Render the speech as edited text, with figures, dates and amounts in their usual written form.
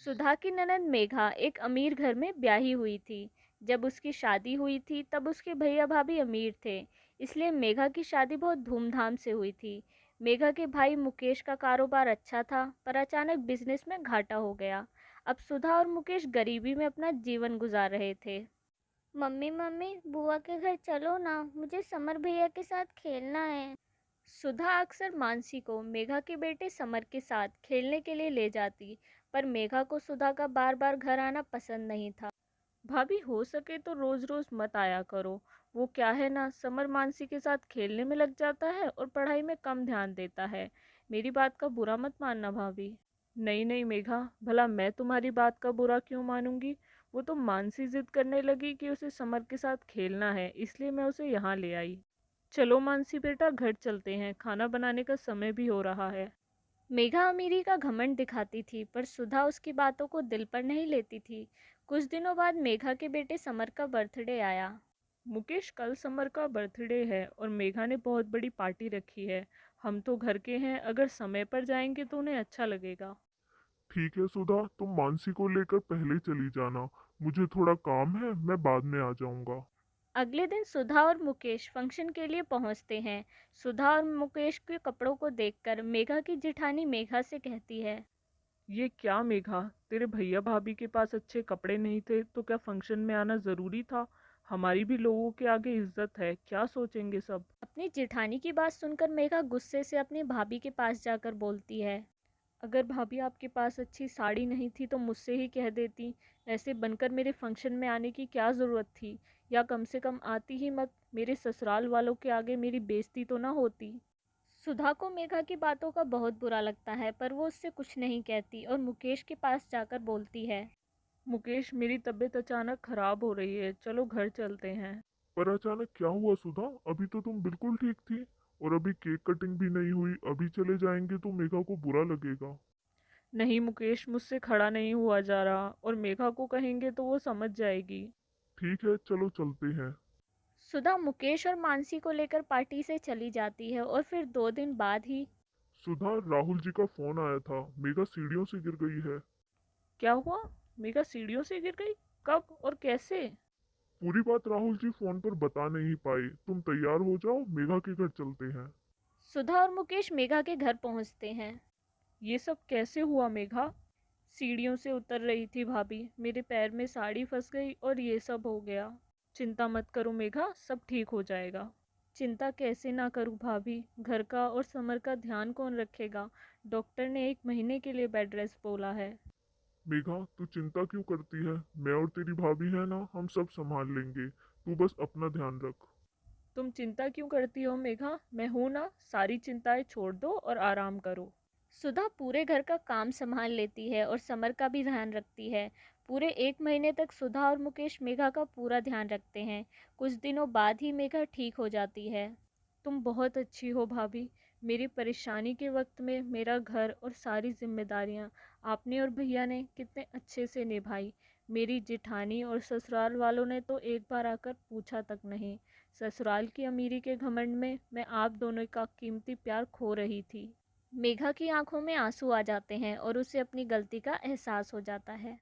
सुधा की ननद मेघा एक अमीर घर में ब्याही हुई थी। जब उसकी शादी हुई थी तब उसके भैया भाभी अमीर थे, इसलिए मेघा की शादी बहुत धूमधाम से हुई थी। मेघा के भाई मुकेश का कारोबार अच्छा था, पर अचानक बिजनेस में घाटा हो गया। अब सुधा और मुकेश गरीबी में अपना जीवन गुजार रहे थे। मम्मी मम्मी, बुआ के घर चलो ना, मुझे समर भैया के साथ खेलना है। सुधा अक्सर मानसी को मेघा के बेटे समर के साथ खेलने के लिए ले जाती, पर मेघा को सुधा का बार बार घर आना पसंद नहीं था। भाभी, हो सके तो रोज रोज मत आया करो। वो क्या है ना, समर मानसी के साथ खेलने में लग जाता है और पढ़ाई में कम ध्यान देता है। मेरी बात का बुरा मत मानना भाभी। नहीं नहीं मेघा, भला मैं तुम्हारी बात का बुरा क्यों मानूंगी। वो तो मानसी जिद करने लगी कि उसे समर के साथ खेलना है, इसलिए मैं उसे यहाँ ले आई। चलो मानसी बेटा, घर चलते हैं, खाना बनाने का समय भी हो रहा है। मेघा अमीरी का घमंड दिखाती थी, पर सुधा उसकी बातों को दिल पर नहीं लेती थी। कुछ दिनों बाद मेघा के बेटे समर का बर्थडे आया। मुकेश, कल समर का बर्थडे है और मेघा ने बहुत बड़ी पार्टी रखी है। हम तो घर के हैं, अगर समय पर जाएंगे तो उन्हें अच्छा लगेगा। ठीक है सुधा, तुम मानसी को लेकर पहले चली जाना। मुझे थोड़ा काम है, मैं बाद में आ जाऊंगा। अगले दिन सुधा और मुकेश फंक्शन के लिए पहुंचते हैं। सुधा और मुकेश के कपड़ों को देखकर मेघा की जिठानी मेघा से कहती है, ये क्या मेघा, तेरे भैया भाभी के पास अच्छे कपड़े नहीं थे तो क्या फंक्शन में आना जरूरी था। हमारी भी लोगों के आगे इज्जत है, क्या सोचेंगे सब। अपनी जिठानी की बात सुनकर मेघा गुस्से से अपनी भाभी के पास जाकर बोलती है, अगर भाभी आपके पास अच्छी साड़ी नहीं थी तो मुझसे ही कह देती। ऐसे बनकर मेरे फंक्शन में आने की क्या ज़रूरत थी। या कम से कम आती ही मत, मेरे ससुराल वालों के आगे मेरी बेइज्जती तो ना होती। सुधा को मेघा की बातों का बहुत बुरा लगता है, पर वो उससे कुछ नहीं कहती और मुकेश के पास जाकर बोलती है, मुकेश, मेरी तबीयत अचानक खराब हो रही है, चलो घर चलते हैं। पर अचानक क्या हुआ सुधा? अभी तो तुम बिल्कुल ठीक थी। और अभी केक कटिंग भी नहीं हुई, अभी चले जाएंगे तो मेघा को बुरा लगेगा। नहीं मुकेश, मुझसे खड़ा नहीं हुआ जा रहा, और मेघा को कहेंगे तो वो समझ जाएगी। ठीक है, चलो चलते हैं। सुधा मुकेश और मानसी को लेकर पार्टी से चली जाती है और फिर 2 दिन बाद ही। सुधा, राहुल जी का फोन आया था, मेघा सीढ़ियों से गिर गई है। क्या हुआ? मेघा सीढ़ियों से गिर गई? कब और कैसे? पूरी बात राहुल जी फोन पर बता नहीं पाए। तुम तैयार हो जाओ, मेघा के घर चलते हैं। सुधा और मुकेश मेघा के घर पहुंचते हैं। ये सब कैसे हुआ मेघा? सीढ़ियों से उतर रही थी भाभी, मेरे पैर में साड़ी फंस गई और ये सब हो गया। चिंता मत करो मेघा, सब ठीक हो जाएगा। चिंता कैसे ना करूं भाभी, घर का और समर का ध्यान कौन रखेगा। डॉक्टर ने 1 महीने के लिए बेड रेस्ट बोला है। मेघा, तू चिंता क्यों करती है? मैं और तेरी भाभी है ना, हम सब संभाल लेंगे। तू बस अपना ध्यान रख। तुम चिंता क्यों करती हो मेघा, मैं हूं ना, सारी चिंताएं छोड़ दो और आराम करो। सुधा पूरे घर का काम संभाल लेती है और समर का भी ध्यान रखती है। पूरे 1 महीने तक सुधा और मुकेश मेघा का पूरा ध्यान रखते हैं। कुछ दिनों बाद ही मेघा ठीक हो जाती है। तुम बहुत अच्छी हो भाभी। मेरी परेशानी के वक्त में मेरा घर और सारी जिम्मेदारियां आपने और भैया ने कितने अच्छे से निभाई। मेरी जिठानी और ससुराल वालों ने तो एक बार आकर पूछा तक नहीं। ससुराल की अमीरी के घमंड में मैं आप दोनों का कीमती प्यार खो रही थी। मेघा की आंखों में आंसू आ जाते हैं और उसे अपनी गलती का एहसास हो जाता है।